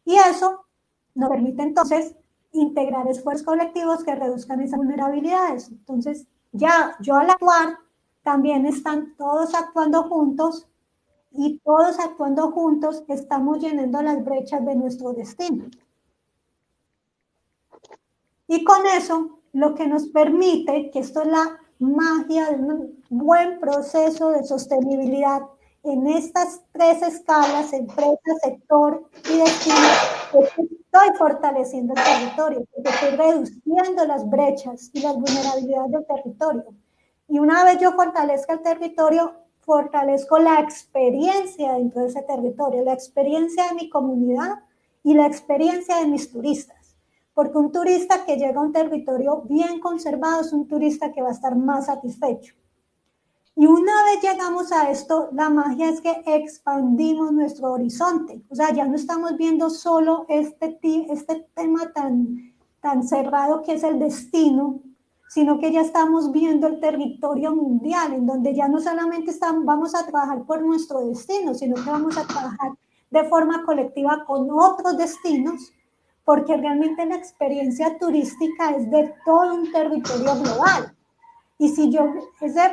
y eso nos permite entonces integrar esfuerzos colectivos que reduzcan esas vulnerabilidades. Entonces, ya yo al actuar, también están todos actuando juntos y todos actuando juntos estamos llenando las brechas de nuestro destino. Y con eso, lo que nos permite, que esto es la magia de un buen proceso de sostenibilidad en estas tres escalas, empresa, sector y destino, es que estoy fortaleciendo el territorio, porque estoy reduciendo las brechas y las vulnerabilidades del territorio. Y una vez yo fortalezca el territorio, fortalezco la experiencia dentro de ese territorio, la experiencia de mi comunidad y la experiencia de mis turistas. Porque un turista que llega a un territorio bien conservado es un turista que va a estar más satisfecho. Y una vez llegamos a esto, la magia es que expandimos nuestro horizonte. O sea, ya no estamos viendo solo este tema tan cerrado que es el destino, sino que ya estamos viendo el territorio mundial, en donde ya no solamente vamos a trabajar por nuestro destino, sino que vamos a trabajar de forma colectiva con otros destinos, porque realmente la experiencia turística es de todo un territorio global. Y si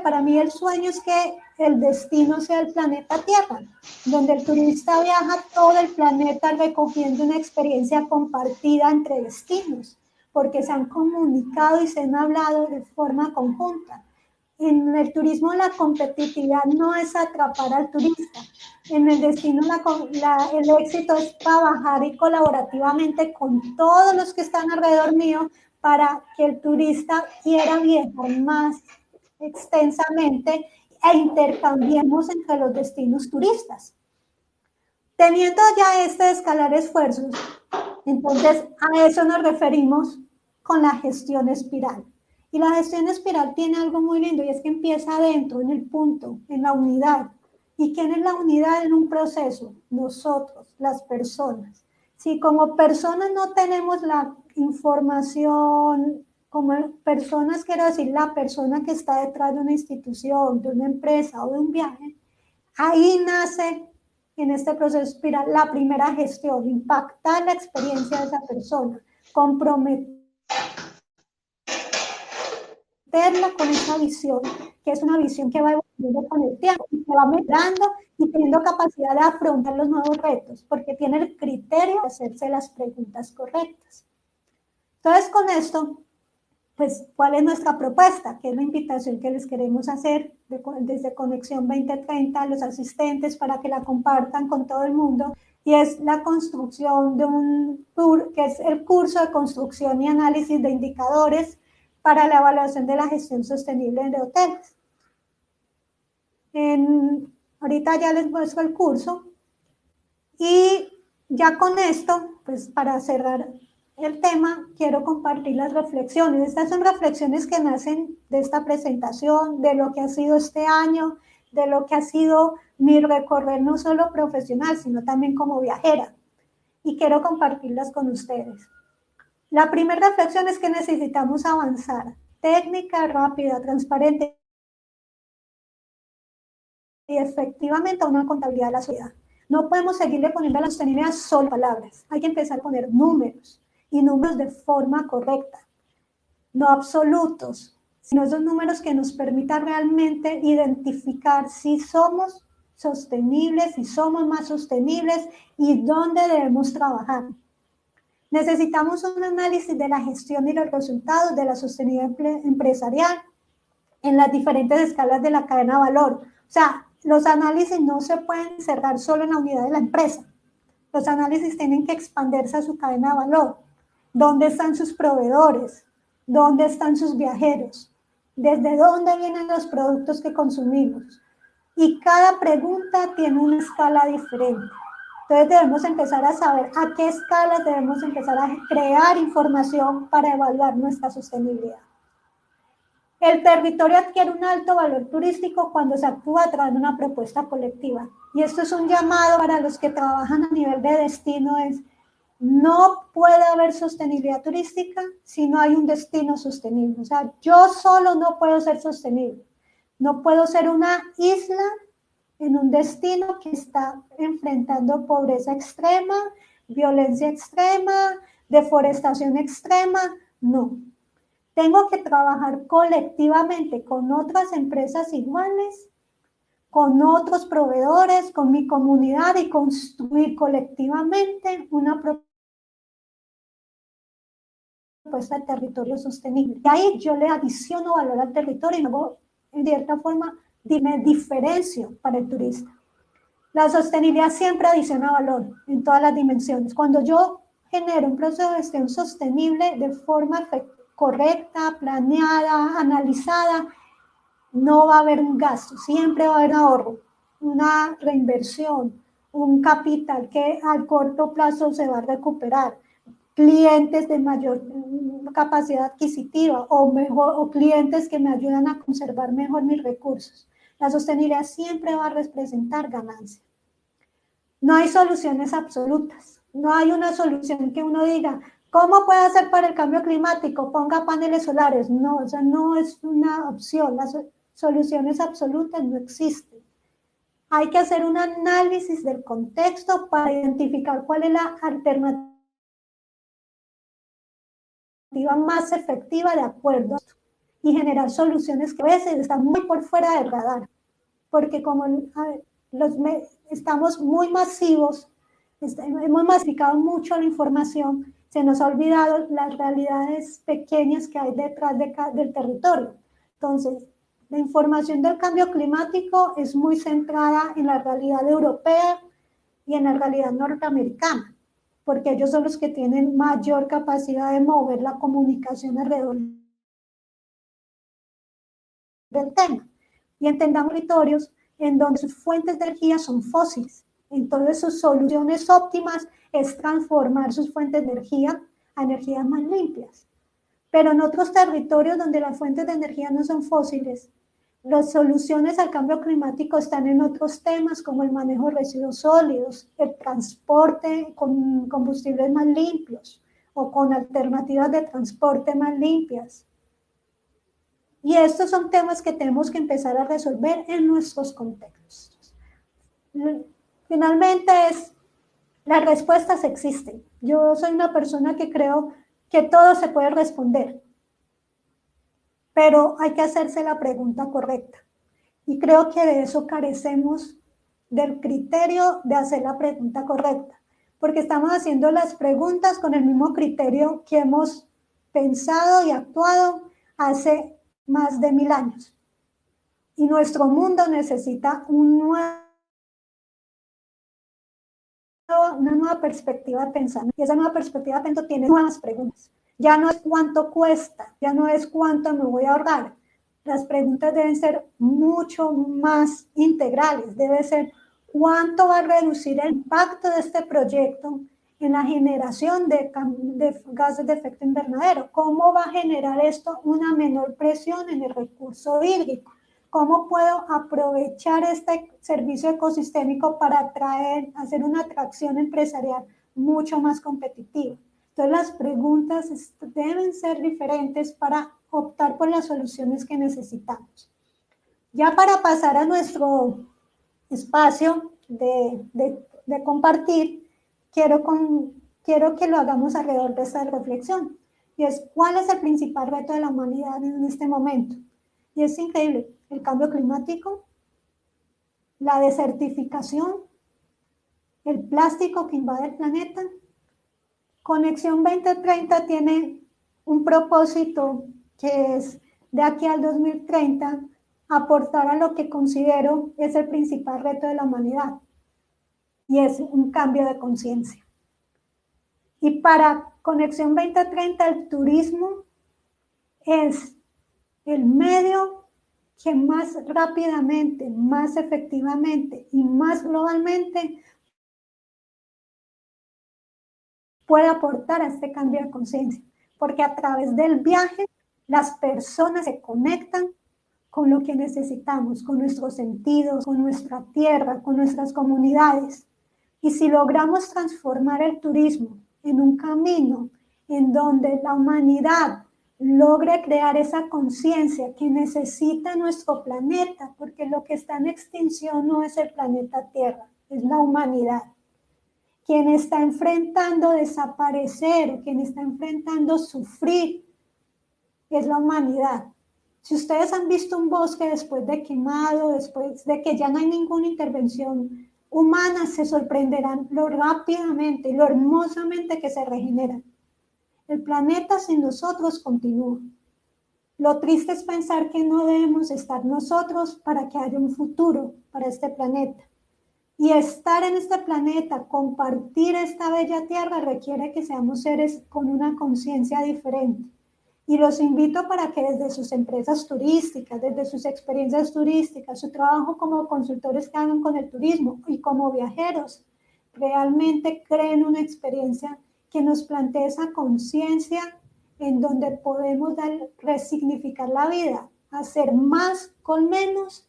para mí el sueño es que el destino sea el planeta Tierra, donde el turista viaja todo el planeta recogiendo una experiencia compartida entre destinos, porque se han comunicado y se han hablado de forma conjunta. En el turismo la competitividad no es atrapar al turista. En el destino el éxito es trabajar y colaborativamente con todos los que están alrededor mío para que el turista quiera viajar más extensamente e intercambiemos entre los destinos turistas. Teniendo ya escalar esfuerzos, entonces a eso nos referimos con la gestión espiral. Y la gestión espiral tiene algo muy lindo y es que empieza adentro, en el punto, en la unidad. ¿Y quién es la unidad en un proceso? Nosotros, las personas. Si como personas no tenemos la información, como personas quiero decir la persona que está detrás de una institución, de una empresa o de un viaje, ahí nace en este proceso espiral la primera gestión, impactar la experiencia de esa persona, comprometerla con esa visión, que es una visión que va evolucionando con el tiempo y que va mejorando y teniendo capacidad de afrontar los nuevos retos, porque tiene el criterio de hacerse las preguntas correctas. Entonces, con esto, pues, ¿cuál es nuestra propuesta? Que es la invitación que les queremos hacer desde Conexión 2030 a los asistentes para que la compartan con todo el mundo, y es la construcción de un tour, que es el curso de construcción y análisis de indicadores para la evaluación de la gestión sostenible de hoteles. Ahorita ya les muestro el curso y ya con esto, pues para cerrar el tema, quiero compartir las reflexiones. Estas son reflexiones que nacen de esta presentación, de lo que ha sido este año, de lo que ha sido mi recorrer no solo profesional, sino también como viajera. Y quiero compartirlas con ustedes. La primera reflexión es que necesitamos avanzar. Técnica rápida, transparente y efectivamente a una contabilidad de la sociedad. No podemos seguirle poniendo a la sostenibilidad solo palabras. Hay que empezar a poner números y números de forma correcta, no absolutos, sino esos números que nos permitan realmente identificar si somos sostenibles, si somos más sostenibles y dónde debemos trabajar. Necesitamos un análisis de la gestión y los resultados de la sostenibilidad empresarial en las diferentes escalas de la cadena de valor. O sea, los análisis no se pueden cerrar solo en la unidad de la empresa. Los análisis tienen que expandirse a su cadena de valor. ¿Dónde están sus proveedores? ¿Dónde están sus viajeros? ¿Desde dónde vienen los productos que consumimos? Y cada pregunta tiene una escala diferente. Entonces debemos empezar a saber a qué escalas debemos empezar a crear información para evaluar nuestra sostenibilidad. El territorio adquiere un alto valor turístico cuando se actúa a través de una propuesta colectiva. Y esto es un llamado para los que trabajan a nivel de destino, es No puede haber sostenibilidad turística si no hay un destino sostenible. O sea, yo solo no puedo ser sostenible. No puedo ser una isla en un destino que está enfrentando pobreza extrema, violencia extrema, deforestación extrema. No. Tengo que trabajar colectivamente con otras empresas iguales, con otros proveedores, con mi comunidad y construir colectivamente una propuesta de territorio sostenible. Y ahí yo le adiciono valor al territorio y luego, en cierta forma, me diferencio para el turista. La sostenibilidad siempre adiciona valor en todas las dimensiones. Cuando yo genero un proceso de gestión sostenible de forma correcta, planeada, analizada, no va a haber un gasto, siempre va a haber un ahorro, una reinversión, un capital que al corto plazo se va a recuperar, clientes de mayor capacidad adquisitiva o clientes que me ayudan a conservar mejor mis recursos. La sostenibilidad siempre va a representar ganancia. No hay soluciones absolutas. No hay una solución que uno diga, ¿cómo puedo hacer para el cambio climático? Ponga paneles solares. No, o sea, no es una opción. Las soluciones absolutas no existen. Hay que hacer un análisis del contexto para identificar cuál es la alternativa más efectiva de acuerdo y generar soluciones que a veces están muy por fuera del radar. Porque como estamos muy masivos, hemos masificado mucho la información, se nos ha olvidado las realidades pequeñas que hay detrás del territorio. Entonces, la información del cambio climático es muy centrada en la realidad europea y en la realidad norteamericana, porque ellos son los que tienen mayor capacidad de mover la comunicación alrededor del tema. Y entendamos territorios en donde sus fuentes de energía son fósiles. Entonces sus soluciones óptimas es transformar sus fuentes de energía a energías más limpias. Pero en otros territorios donde las fuentes de energía no son fósiles, las soluciones al cambio climático están en otros temas como el manejo de residuos sólidos, el transporte con combustibles más limpios o con alternativas de transporte más limpias. Y estos son temas que tenemos que empezar a resolver en nuestros contextos. Finalmente, las respuestas existen. Yo soy una persona que creo que todo se puede responder, pero hay que hacerse la pregunta correcta. Y creo que de eso carecemos del criterio de hacer la pregunta correcta, porque estamos haciendo las preguntas con el mismo criterio que hemos pensado y actuado hace más de 1000 años. Y nuestro mundo necesita una nueva perspectiva de pensamiento. Y esa nueva perspectiva de pensamiento tiene nuevas preguntas. Ya no es cuánto cuesta, ya no es cuánto me voy a ahorrar. Las preguntas deben ser mucho más integrales. Debe ser cuánto va a reducir el impacto de este proyecto en la generación de gases de efecto invernadero. ¿Cómo va a generar esto una menor presión en el recurso hídrico? ¿Cómo puedo aprovechar este servicio ecosistémico para hacer una atracción empresarial mucho más competitiva? Entonces las preguntas deben ser diferentes para optar por las soluciones que necesitamos. Ya para pasar a nuestro espacio de compartir, quiero que lo hagamos alrededor de esta reflexión. Y es, ¿cuál es el principal reto de la humanidad en este momento? Y es increíble, el cambio climático, la desertificación, el plástico que invade el planeta. Conexión 2030 tiene un propósito que es, de aquí al 2030, aportar a lo que considero es el principal reto de la humanidad, y es un cambio de conciencia. Y para Conexión 2030, el turismo es el medio que más rápidamente, más efectivamente y más globalmente puede aportar a este cambio de conciencia, porque a través del viaje las personas se conectan con lo que necesitamos, con nuestros sentidos, con nuestra tierra, con nuestras comunidades. Y si logramos transformar el turismo en un camino en donde la humanidad logre crear esa conciencia que necesita nuestro planeta, porque lo que está en extinción no es el planeta Tierra, es la humanidad. Quien está enfrentando desaparecer, quien está enfrentando sufrir, es la humanidad. Si ustedes han visto un bosque después de quemado, después de que ya no hay ninguna intervención humana, se sorprenderán lo rápidamente y lo hermosamente que se regenera. El planeta sin nosotros continúa. Lo triste es pensar que no debemos estar nosotros para que haya un futuro para este planeta. Y estar en este planeta, compartir esta bella tierra, requiere que seamos seres con una conciencia diferente. Y los invito para que desde sus empresas turísticas, desde sus experiencias turísticas, su trabajo como consultores que hagan con el turismo y como viajeros, realmente creen una experiencia que nos plantee esa conciencia en donde podemos resignificar la vida, hacer más con menos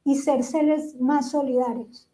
y ser seres más solidarios.